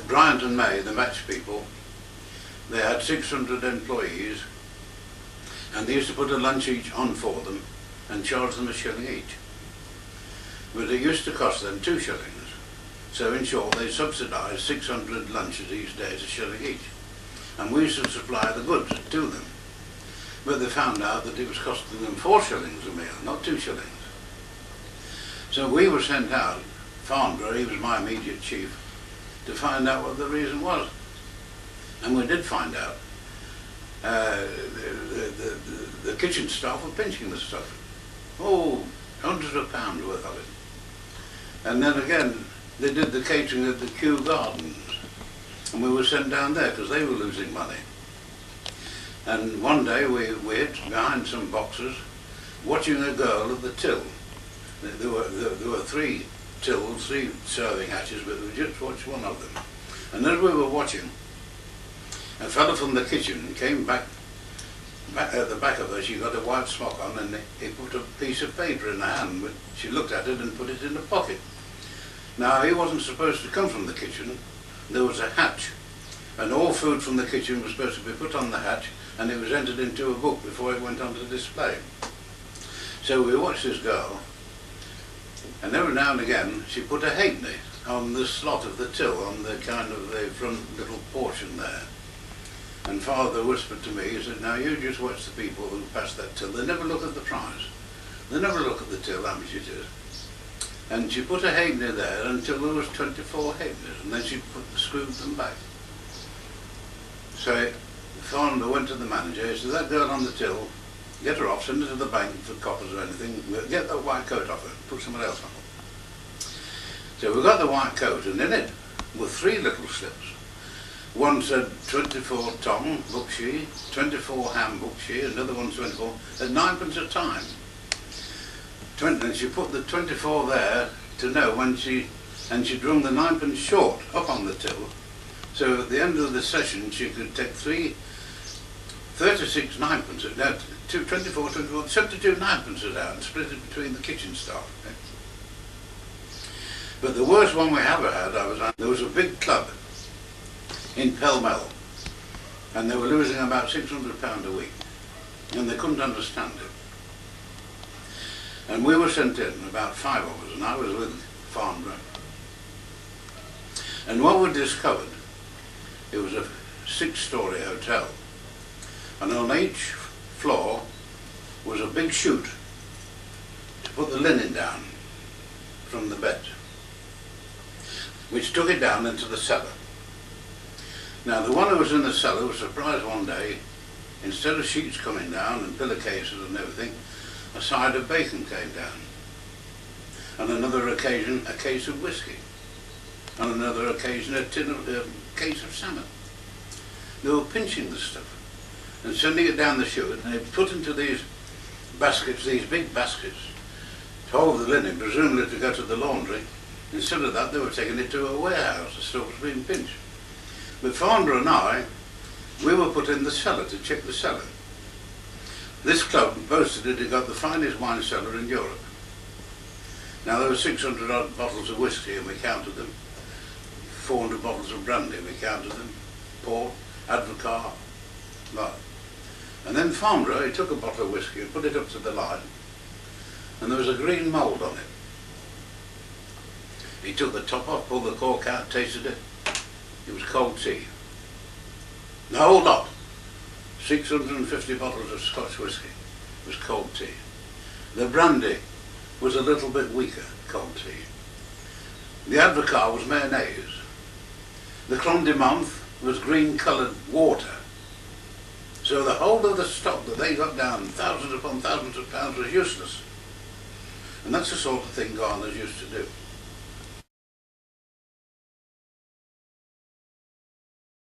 Bryant and May, the match people, they had 600 employees, and they used to put a lunch each on for them and charge them a shilling each. But it used to cost them 2 shillings. So in short, they subsidised 600 lunches each day at a shilling each. And we used to supply the goods to them. But they found out that it was costing them 4 shillings a meal, not 2 shillings. So we were sent out, Farnborough, he was my immediate chief, to find out what the reason was. And we did find out. The kitchen staff were pinching the stuff. Oh, hundreds of pounds worth of it. And then again, they did the catering at the Kew Gardens. And we were sent down there because they were losing money. And one day we hid behind some boxes watching a girl at the till. There were 3 tills, 3 serving hatches, but we just watched one of them. And as we were watching, a fellow from the kitchen came back at the back of her. She got a white smock on, and he put a piece of paper in her hand, but she looked at it and put it in the pocket. Now, he wasn't supposed to come from the kitchen. There was a hatch, and all food from the kitchen was supposed to be put on the hatch, and it was entered into a book before it went onto display. So we watched this girl, and every now and again she put a halfpenny on the slot of the till, on the kind of the front little portion there. And Father whispered to me, he said, now you just watch the people who pass that till. They never look at the prize. They never look at the till, how much it is. And she put a halfpenny there until there was 24 halfpennies, and then she screwed them back. So Farnborough went to the manager, he said, that girl on the till, get her off, send her to the bank for coppers or anything, get that white coat off her, put someone else on her. So we got the white coat, and in it were 3 little slips. One said 24 Tom, book she, 24 ham, book she, another one 24, at 9pence a time. And she put the 24 there to know when she'd rung the 9pence short up on the till. So at the end of the session she could take 36 9pence, no, 24, 72 9pences out and split it between the kitchen staff. Okay? But the worst one we ever had, there was a big club in Pall Mall, and they were losing about £600 a week, and they couldn't understand it. And we were sent in, about 5 of us, and I was with Farnborough. And what we discovered, it was a 6-storey hotel, and on each floor was a big chute to put the linen down from the bed, which took it down into the cellar. Now the one who was in the cellar was surprised one day, instead of sheets coming down and pillowcases and everything, a side of bacon came down. On another occasion, a case of whiskey. On another occasion, a case of salmon. They were pinching the stuff and sending it down the chute, and they put into these baskets, these big baskets, to hold the linen, presumably to go to the laundry. Instead of that, they were taking it to a warehouse. The stuff was being pinched. But Farnborough and I, we were put in the cellar to check the cellar. This club boasted it had got the finest wine cellar in Europe. Now there were 600 odd bottles of whiskey, and we counted them. 400 bottles of brandy, we counted them. Port, Advocaat, lot. And then Farnborough, he took a bottle of whiskey and put it up to the light, and there was a green mould on it. He took the top off, pulled the cork out, tasted it. It was cold tea. The whole lot, 650 bottles of Scotch whisky, was cold tea. The brandy was a little bit weaker, cold tea. The Advocaat was mayonnaise. The Clon de Menthe was green-coloured water. So the whole of the stock that they got down, thousands upon thousands of pounds, was useless. And that's the sort of thing gardeners used to do.